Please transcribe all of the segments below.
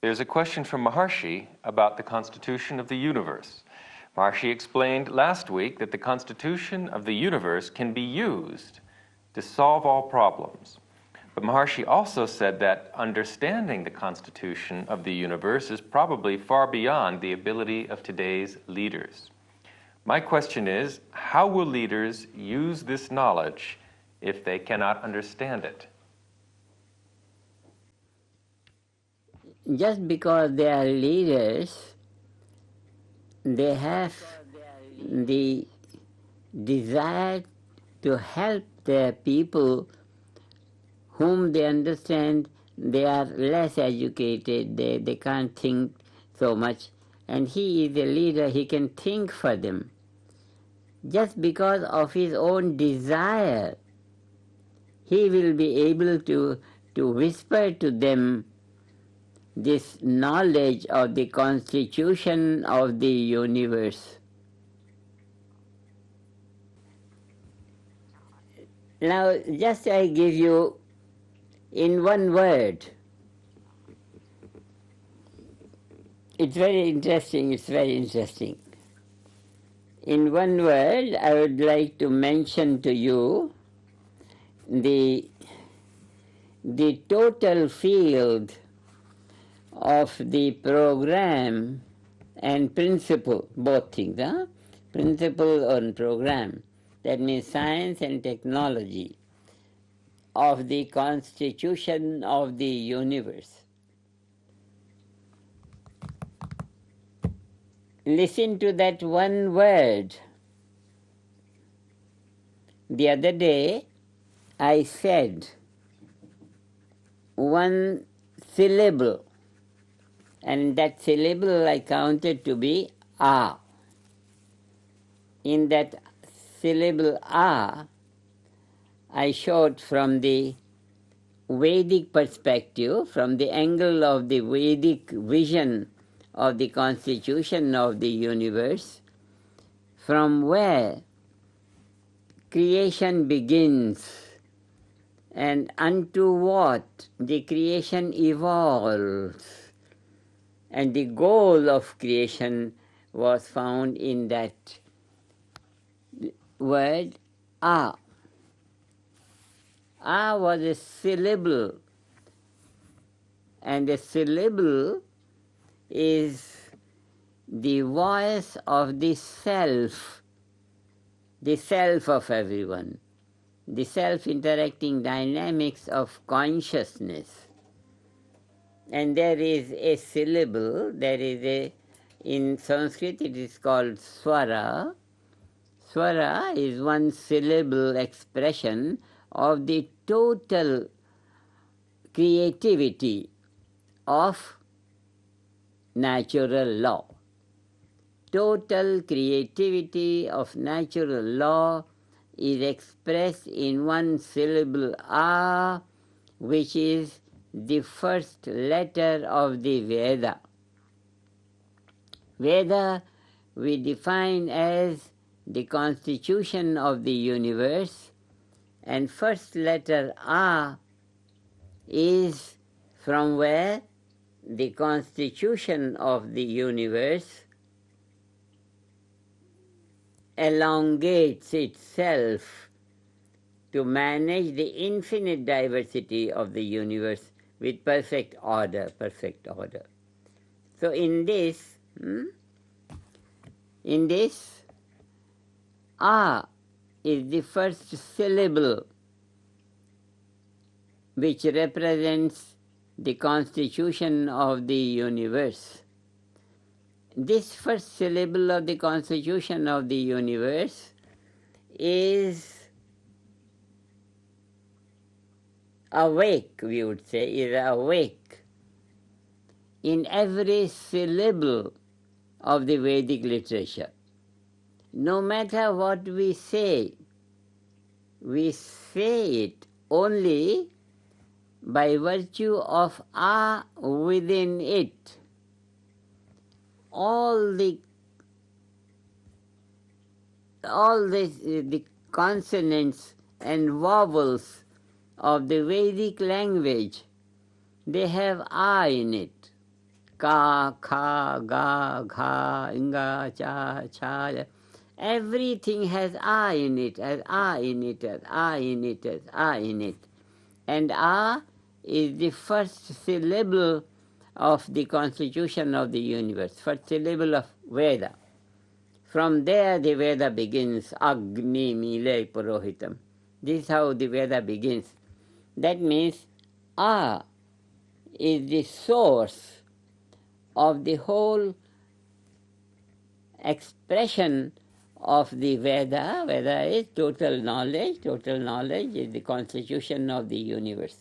There's a question from Maharishi about the constitution of the universe. Maharishi explained last week that the constitution of the universe can be used to solve all problems. But Maharishi also said that understanding the constitution of the universe is probably far beyond the ability of today's leaders. My question is, how will leaders use this knowledge if they cannot understand it? Just because they are leaders, they have the desire to help their people whom they understand they are less educated, they can't think so much, and he is a leader, he can think for them. Just because of his own desire, he will be able to whisper to them this knowledge of the constitution of the universe. Now, just I give you in one word. It's very interesting. In one word, I would like to mention to you the total field of the program and principle, both things, principle and program, that means science and technology, of the constitution of the universe. Listen to that one word. The other day I said one syllable, and that syllable I counted to be A. In that syllable A, I showed from the Vedic perspective, from the angle of the Vedic vision of the constitution of the universe, from where creation begins and unto what the creation evolves. And the goal of creation was found in that word A. A was a syllable, and a syllable is the voice of the self of everyone, the self-interacting dynamics of consciousness. And there is a syllable, in Sanskrit it is called Svara. Svara is one syllable expression of the total creativity of natural law. Total creativity of natural law is expressed in one syllable A, which is the first letter of the Veda. Veda we define as the constitution of the universe, and first letter A is from where the constitution of the universe elongates itself to manage the infinite diversity of the universe with perfect order. So in this, A is the first syllable which represents the constitution of the universe. This first syllable of the constitution of the universe is awake, we would say, is awake in every syllable of the Vedic literature. No matter what we say it only by virtue of A within it. All the consonants and vowels of the Vedic language, they have A in it. ka, kha, ga, gha, inga, cha, cha. Everything has a in it, has a in it, has a in it, has a in it. And a is the first syllable of the constitution of the universe, first syllable of Veda. From there the Veda begins, Agni Mile Purohitam. This is how the Veda begins. That means A is the source of the whole expression of the Veda. Veda is total knowledge. Total knowledge is the constitution of the universe.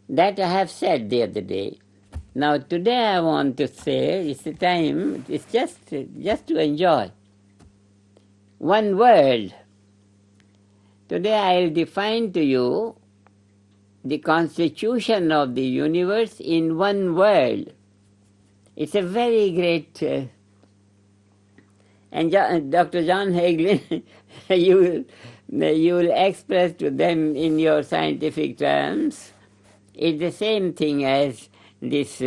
That I have said the other day. Now today I want to say, it's the time, it's just to enjoy. One word. Today I will define to you the constitution of the universe in one word. It's a very great... and Dr. John Hagelin, you will express to them in your scientific terms, it's the same thing as this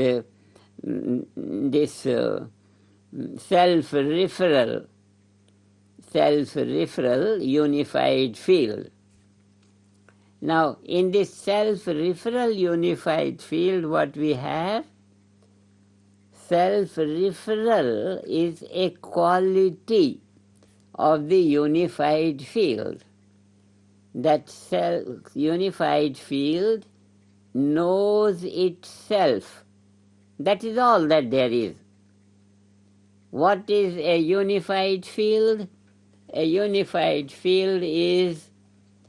self-referral unified field. Now, in this self-referral unified field, what we have, self-referral is a quality of the unified field. That self-unified field knows itself. That is all that there is. What is a unified field? A unified field is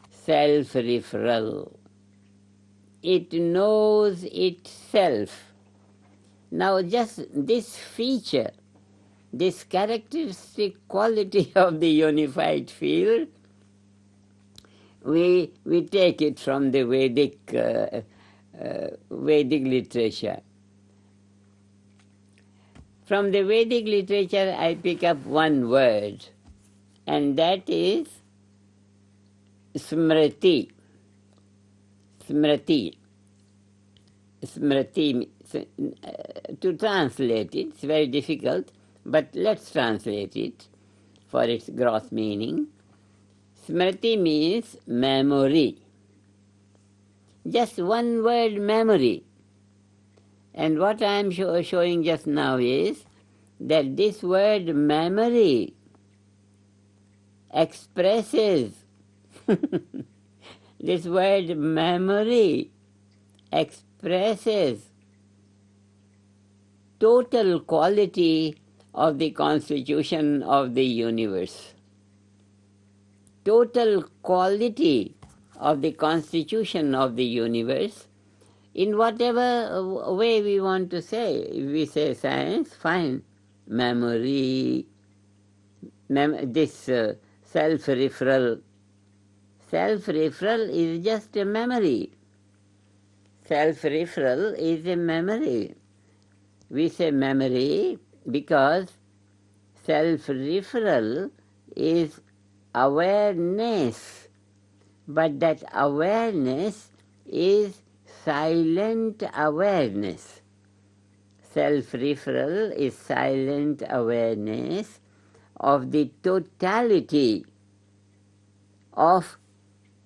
self-referral. It knows itself. Now just this feature, this characteristic quality of the unified field, we take it from the Vedic literature. From the Vedic literature I pick up one word, and that is smriti. Smriti. Smriti. To translate it, it's very difficult, but let's translate it for its gross meaning. Smriti means memory. Just one word, memory. And what I am showing just now is that this word memory expresses this word memory expresses total quality of the constitution of the universe. Total quality of the constitution of the universe, in whatever way we want to say. If we say science, fine. Memory, this self-referral. Self-referral is just a memory. Self-referral is a memory. We say memory because self-referral is awareness, but that awareness is silent awareness. Self-referral is silent awareness of the totality of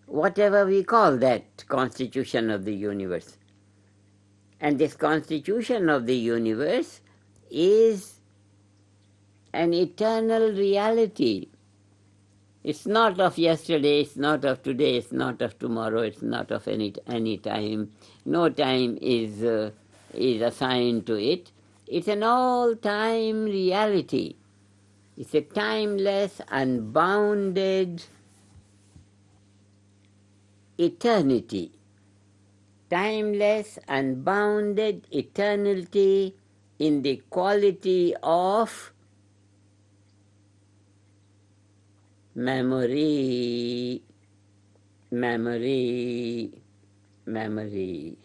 whatever we call that constitution of the universe. And this constitution of the universe is an eternal reality. It's not of yesterday, it's not of today, it's not of tomorrow, it's not of any time. No time is assigned to it. It's an all-time reality. It's a timeless, unbounded eternity. Timeless, unbounded eternity in the quality of memory, memory, memory.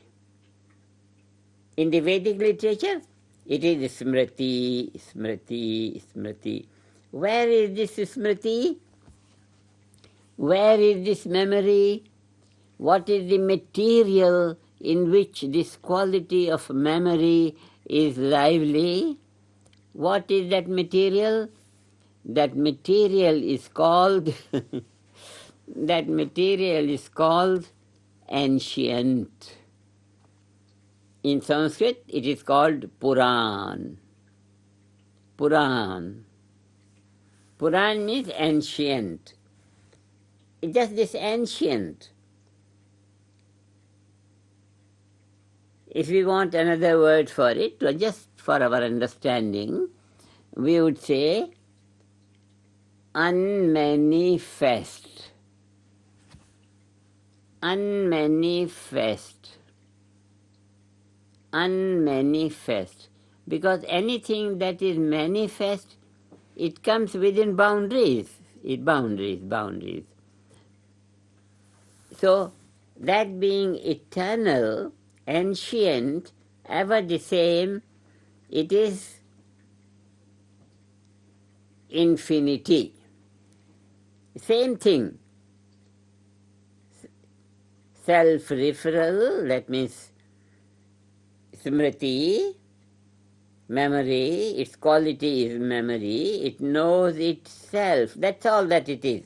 In the Vedic literature, it is smriti, smriti, smriti. Where is this smriti? Where is this memory? What is the material in which this quality of memory is lively. What is that material? That material is called that material is called ancient. In Sanskrit it is called Puran. Puran. Puran means ancient. It's just this ancient. If we want another word for it, just for our understanding, we would say unmanifest. Unmanifest. Unmanifest. Because anything that is manifest, it comes within boundaries. Boundaries. So, that being eternal, ancient, ever the same, it is infinity. Same thing. Self-referral, that means smriti, memory, its quality is memory, it knows itself. That's all that it is.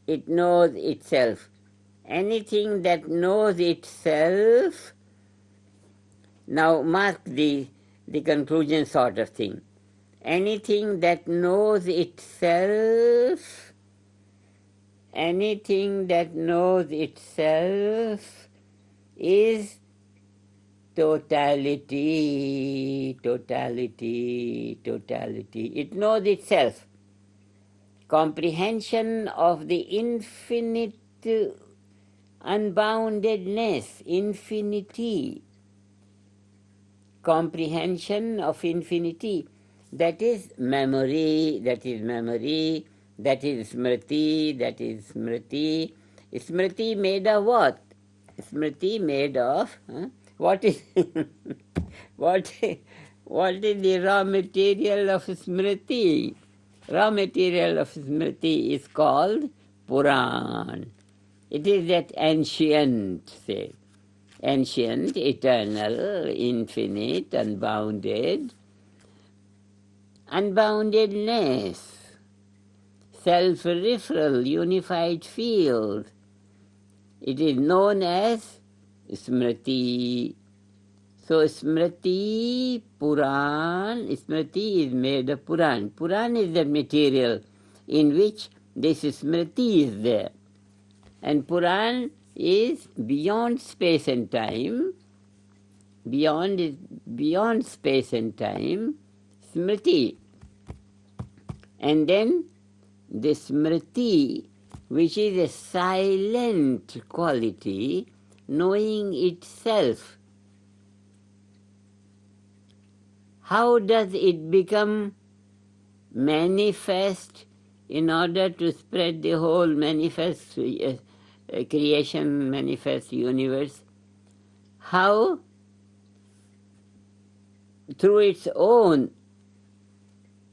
It knows itself. Anything that knows itself, now mark the conclusion sort of thing. Anything that knows itself, is totality. It knows itself. Comprehension of the infinite unboundedness, infinity. Comprehension of infinity. That is memory, that is smriti, Smriti made of what? Smriti made of, what is what is the raw material of smriti? Raw material of smriti is called Puran. It is that ancient, say, ancient, eternal, infinite, unbounded, unboundedness, self-referral, unified field. It is known as Smriti. So Smriti, Puran, Smriti is made of Puran. Puran is the material in which this Smriti is there. And Puran is beyond space and time, beyond space and time, Smriti. And then the Smriti, which is a silent quality, knowing itself. How does it become manifest in order to spread the whole manifest creation, manifest universe? How? Through its own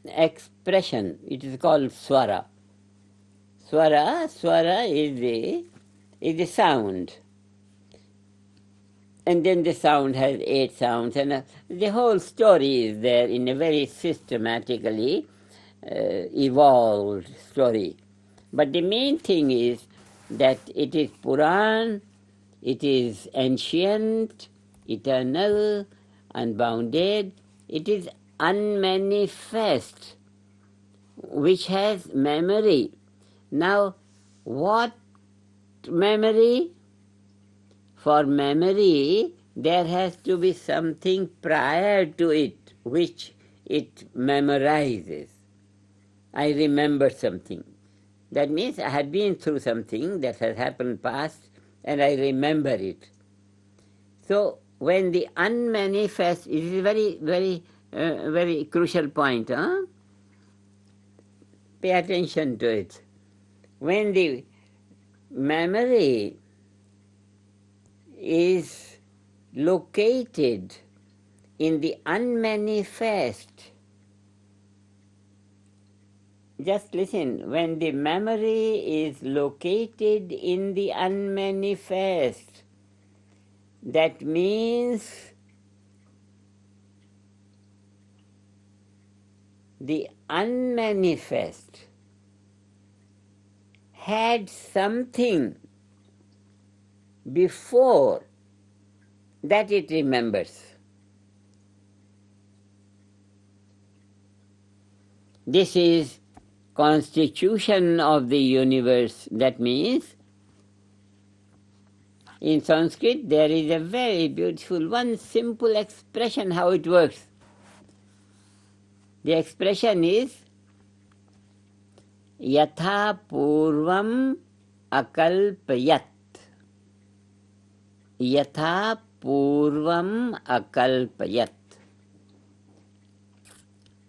expression. It is called Svara. Svara is the sound. And then the sound has 8 sounds, and the whole story is there in a very systematically evolved story. But the main thing is that it is Puran, it is ancient, eternal, unbounded, it is unmanifest, which has memory. Now, what memory? For memory, there has to be something prior to it, which it memorizes. I remember something. That means I had been through something that has happened past, and I remember it. So, when the unmanifest, it is a very crucial point, huh? Pay attention to it. When the memory is located in the unmanifest, just listen, when the memory is located in the unmanifest, that means the unmanifest had something before that it remembers. This is constitution of the universe. That means, in Sanskrit there is a very beautiful, one simple expression how it works. The expression is yatha purvam akalpayat. Yatha purvam akalpayat.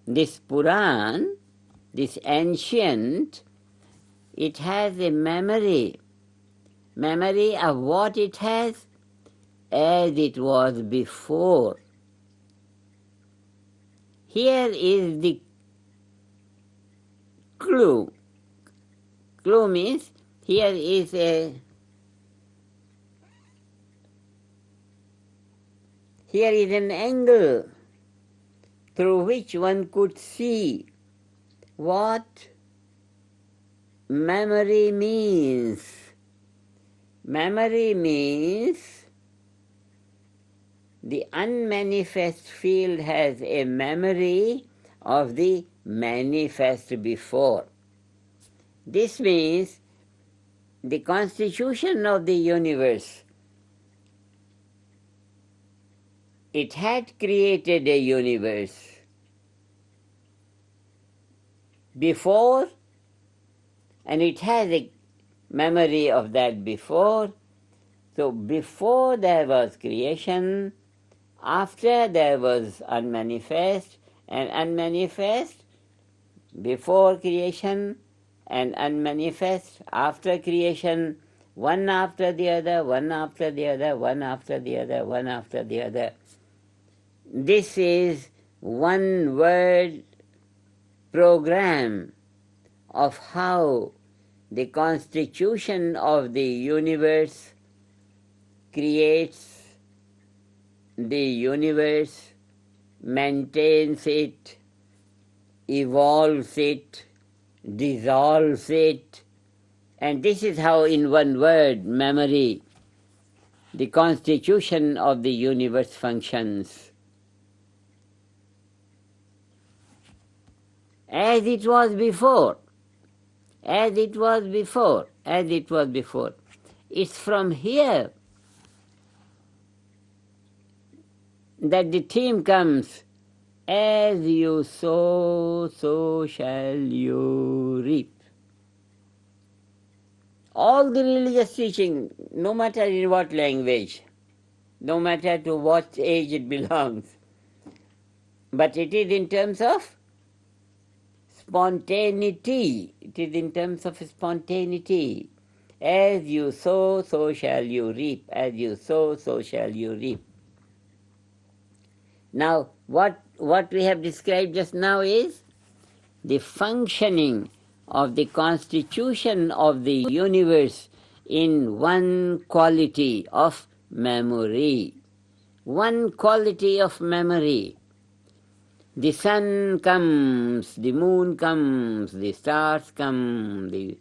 This Puran, this ancient, it has a memory of what it has as it was before. Here is the clue. Clue means here is an angle through which one could see what memory means. Memory means the unmanifest field has a memory of the manifest before. This means the constitution of the universe, it had created a universe before, and it has a memory of that before. So before there was creation, after there was unmanifest, and unmanifest before creation, and unmanifest after creation, one after the other, one after the other, one after the other, one after the other. This is one word program of how the constitution of the universe creates the universe, maintains it, evolves it, dissolves it, and this is how, in one word, memory, the constitution of the universe functions. As it was before, as it was before, as it was before. It's from here that the theme comes, as you sow, so shall you reap. All the religious teaching, no matter in what language, no matter to what age it belongs, but it is in terms of spontaneity. It is in terms of spontaneity. As you sow, so shall you reap. As you sow, so shall you reap. Now, what we have described just now is the functioning of the constitution of the universe in one quality of memory. One quality of memory. The sun comes, the moon comes, the stars come, the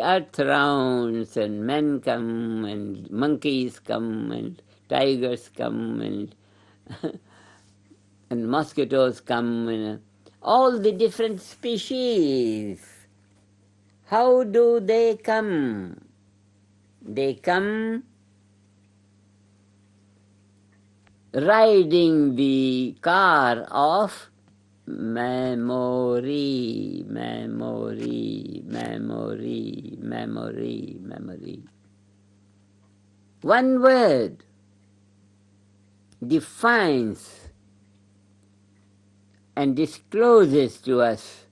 earth rounds, and men come, and monkeys come, and tigers come, and and mosquitoes come, and all the different species. How do they come? They come riding the car of memory, memory, memory, memory, memory. One word defines and discloses to us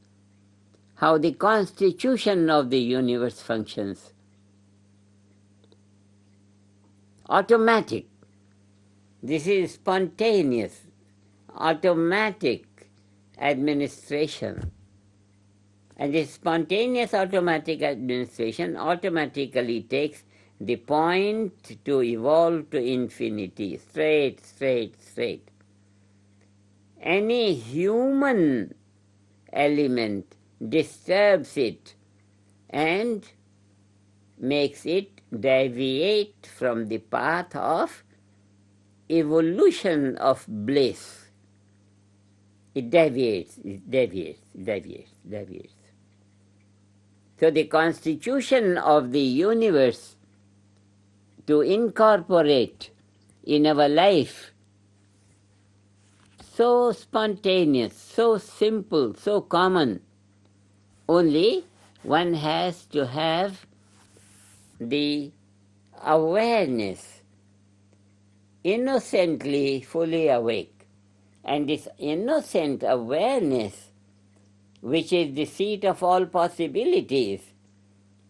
how the constitution of the universe functions. Automatic. This is spontaneous, automatic administration. And this spontaneous automatic administration automatically takes the point to evolve to infinity, straight, straight, straight. Any human element disturbs it and makes it deviate from the path of evolution of bliss. It deviates, it deviates, deviates, deviates. So the constitution of the universe to incorporate in our life, so spontaneous, so simple, so common, only one has to have the awareness, innocently fully awake. And this innocent awareness, which is the seat of all possibilities,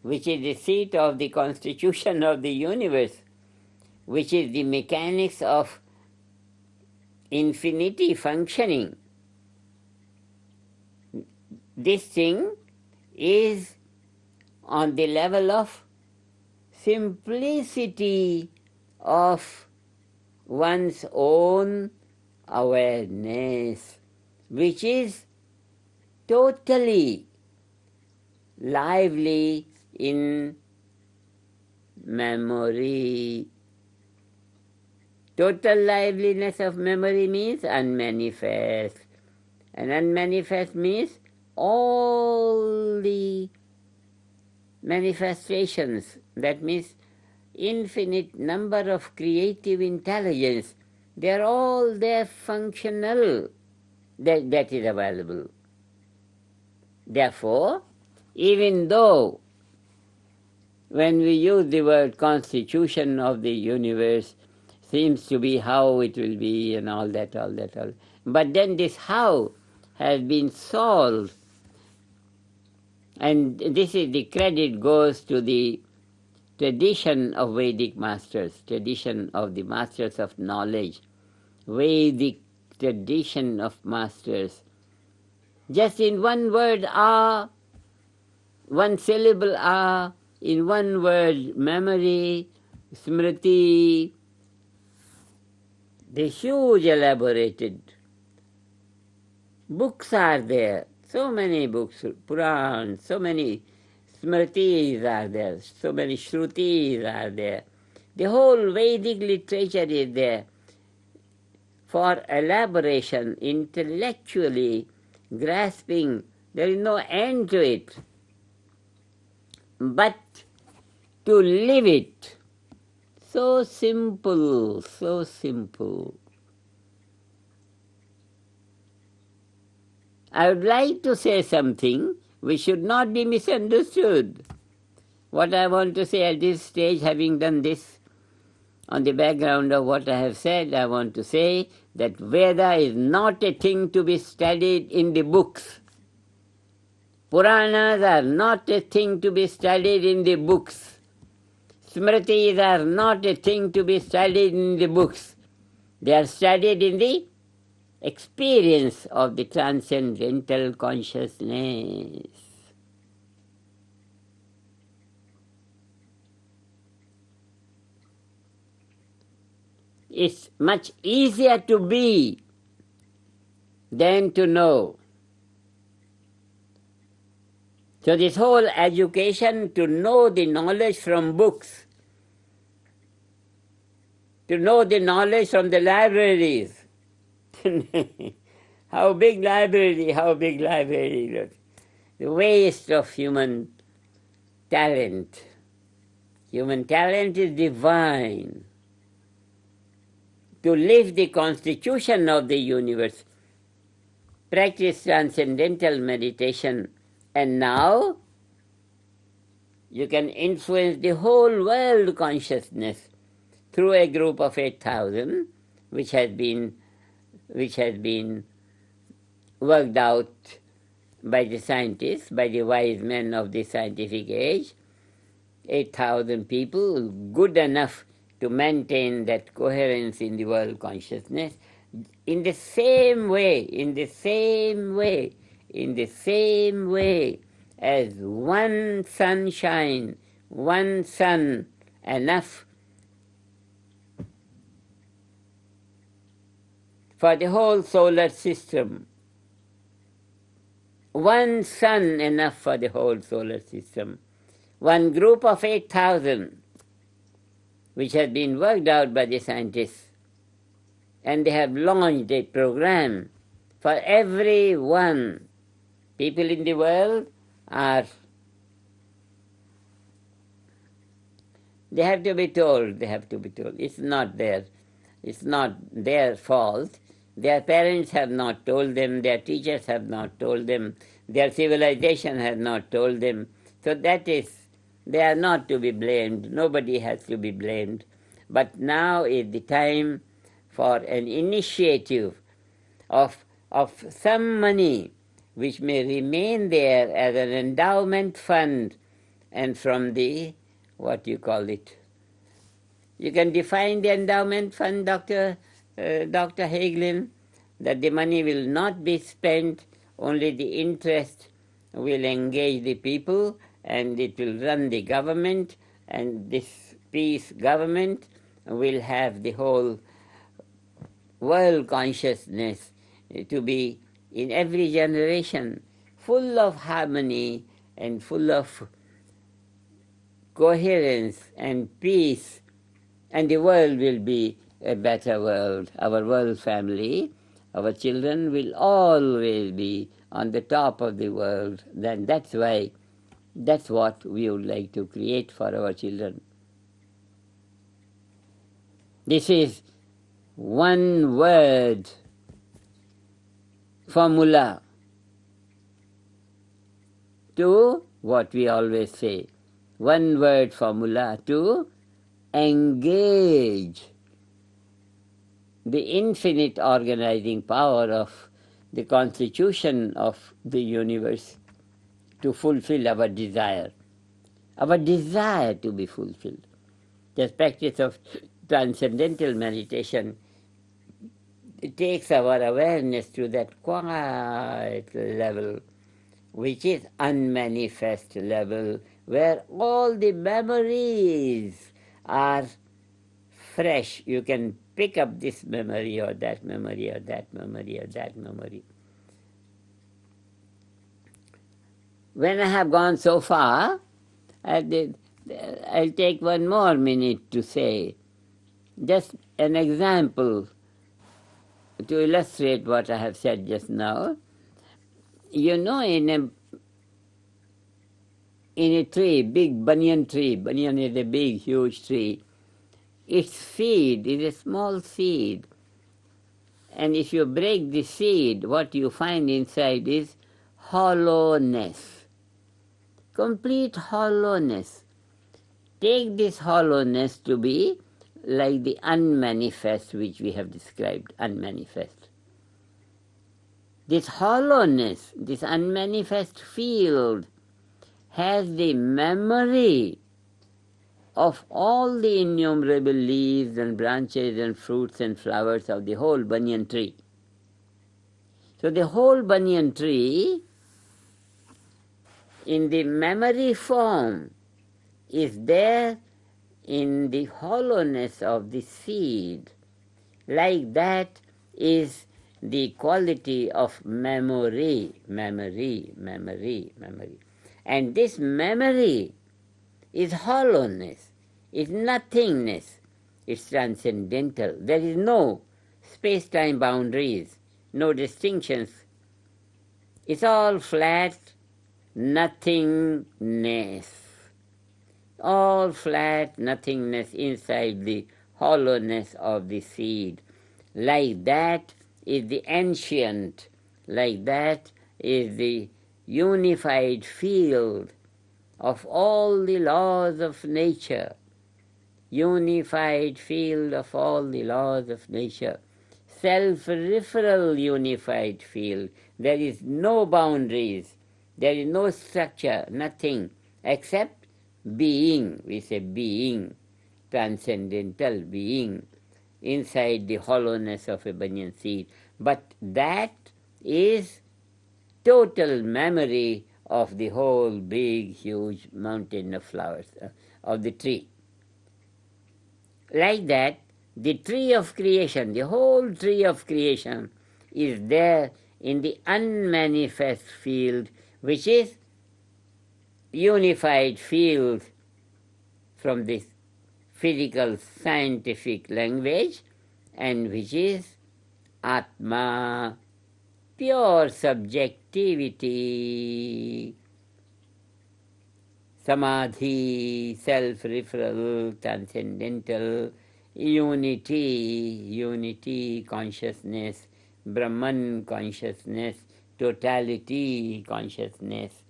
which is the seat of the constitution of the universe, which is the mechanics of infinity functioning, this thing is on the level of simplicity of one's own awareness, which is totally lively in memory. Total liveliness of memory means unmanifest. And unmanifest means all the manifestations. That means infinite number of creative intelligence. They are all there functional. That is available. Therefore, even though when we use the word constitution of the universe, seems to be how it will be and all that. But then this how has been solved. And this is the credit goes to the tradition of Vedic masters, tradition of the masters of knowledge, Vedic tradition of masters. Just in one word, one syllable, in one word, memory, smriti, the huge elaborated books are there. So many books, Purans, so many smritis are there, so many shrutis are there. The whole Vedic literature is there for elaboration, intellectually grasping. There is no end to it. But to live it, so simple, so simple. I would like to say something which should not be misunderstood. What I want to say at this stage, having done this on the background of what I have said, I want to say that Veda is not a thing to be studied in the books. Puranas are not a thing to be studied in the books. Smritis are not a thing to be studied in the books. They are studied in the experience of the transcendental consciousness. It's much easier to be than to know. So this whole education to know the knowledge from books, to know the knowledge from the libraries. How big library. The waste of human talent. Human talent is divine. To live the constitution of the universe, practice transcendental meditation, and now you can influence the whole world consciousness through a group of 8,000, which has been worked out by the scientists, by the wise men of the scientific age. 8,000 people, good enough to maintain that coherence in the world consciousness. In the same way as one sunshine, one sun enough for the whole solar system. One sun enough for the whole solar system. One group of 8,000, which has been worked out by the scientists, and they have launched a program for everyone. People in the world are, they have to be told. It's not their fault. Their parents have not told them, their teachers have not told them, their civilization has not told them. So that is, they are not to be blamed. Nobody has to be blamed. But now is the time for an initiative of some money which may remain there as an endowment fund, and from the, what you call it, you can define the endowment fund, Dr. Hagelin, that the money will not be spent, only the interest will engage the people, and it will run the government, and this peace government will have the whole world consciousness to be in every generation full of harmony and full of coherence and peace, and the world will be a better world. Our world family, our children will always be on the top of the world. Then that's what we would like to create for our children. This is one word formula to what we always say. One word formula to engage the infinite organizing power of the constitution of the universe to fulfill our desire to be fulfilled. The practice of transcendental meditation, it takes our awareness to that quiet level, which is unmanifest level, where all the memories are fresh. You can pick up this memory or that memory or that memory or that memory. When I have gone so far, I'll take one more minute to say just an example to illustrate what I have said just now. You know, in a tree, big banyan tree, banyan is a big, huge tree, its seed is a small seed. And if you break the seed, what you find inside is hollowness, complete hollowness. Take this hollowness to be like the unmanifest which we have described, unmanifest. This hollowness, this unmanifest field, has the memory of all the innumerable leaves and branches and fruits and flowers of the whole banyan tree. So the whole banyan tree, in the memory form, is there in the hollowness of the seed. Like that is the quality of memory. And this memory is hollowness, is nothingness, it's transcendental. There is no space-time boundaries, no distinctions. It's all flat nothingness. All flat nothingness inside the hollowness of the seed. Like that is the ancient, like that is the unified field of all the laws of nature. Unified field of all the laws of nature. Self-referral unified field. There is no boundaries, there is no structure, nothing except being. We say being, transcendental being, inside the hollowness of a banyan seed. But that is total memory of the whole big, huge mountain of flowers, of the tree. Like that, the tree of creation, the whole tree of creation is there in the unmanifest field, which is unified field from this physical scientific language, and which is Atma, pure subjectivity, Samadhi, self-referral, transcendental, unity consciousness, Brahman consciousness, totality consciousness.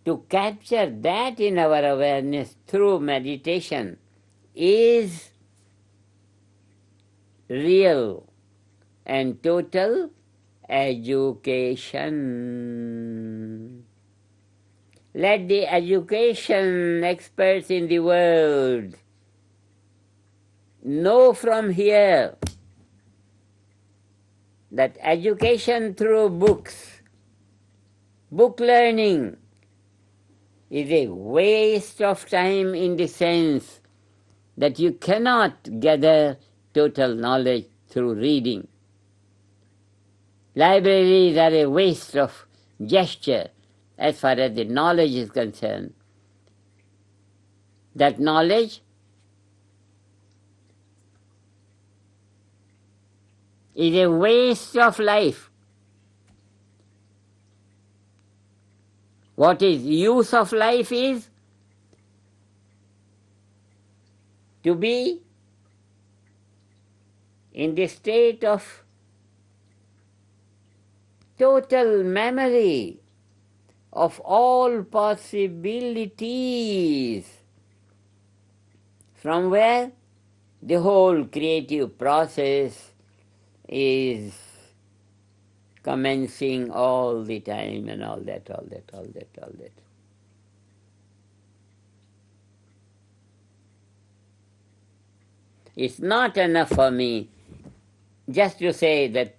To capture that in our awareness through meditation is real and total education. Let the education experts in the world know from here that education through books, book learning, is a waste of time in the sense that you cannot gather total knowledge through reading. Libraries are a waste of gesture as far as the knowledge is concerned. That knowledge is a waste of life. What is use of life is to be in the state of total memory of all possibilities, from where the whole creative process is commencing all the time, and all that. It's not enough for me just to say that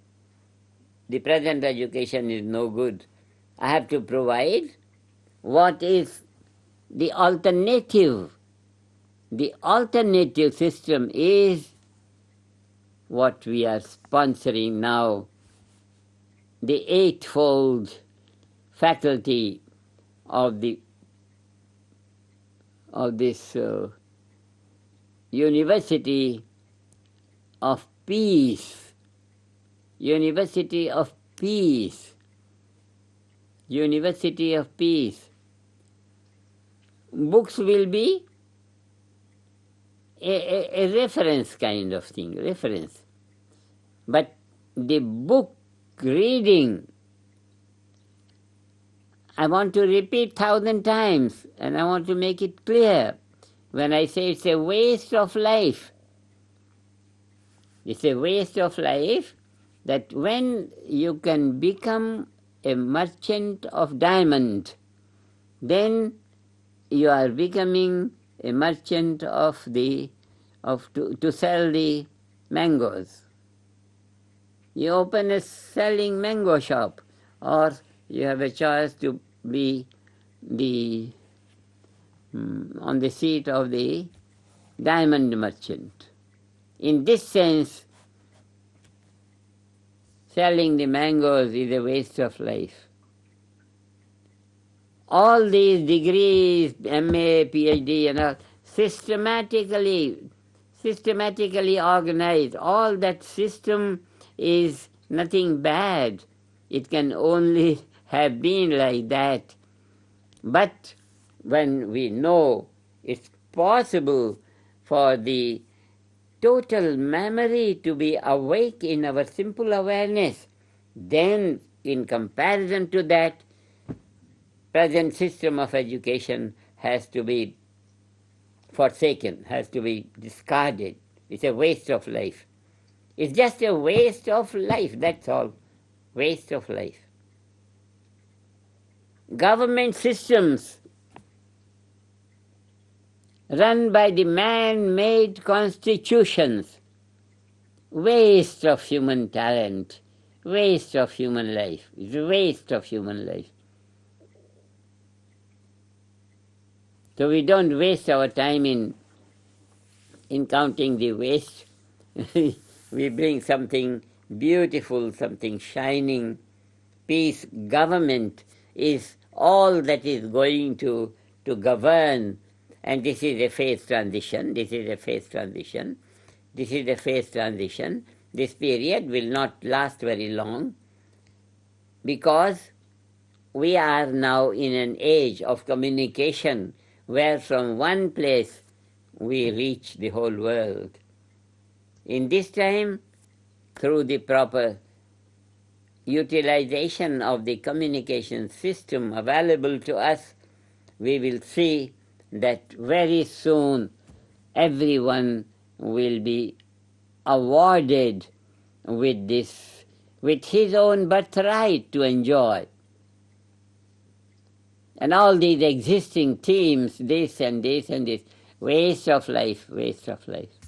the present education is no good. I have to provide what is the alternative. The alternative system is what we are sponsoring now, the eightfold faculty of this University of Peace. University of Peace. University of Peace. Books will be a reference kind of thing, reference. But the book reading, I want to repeat 1,000 times, and I want to make it clear. When I say it's a waste of life, it's a waste of life that when you can become a merchant of diamond, then you are becoming a merchant to sell the mangoes. You open a selling mango shop, or you have a choice to be on the seat of the diamond merchant. In this sense, selling the mangoes is a waste of life. All these degrees, MA, PhD and all, systematically organized, all that system is nothing bad. It can only have been like that. But when we know it's possible for the total memory to be awake in our simple awareness, then in comparison to that, present system of education has to be forsaken, has to be discarded. It's a waste of life. It's just a waste of life, that's all. Waste of life. Government systems run by the man-made constitutions, waste of human talent, waste of human life. It's a waste of human life. So we don't waste our time in in counting the waste, we bring something beautiful, something shining. Peace, government is all that is going to govern. And this is a phase transition, this is a phase transition, this is a phase transition. This period will not last very long because we are now in an age of communication where from one place we reach the whole world. In this time, through the proper utilization of the communication system available to us, we will see that very soon everyone will be awarded with this, with his own birthright to enjoy. And all these existing themes, this and this and this, waste of life, waste of life.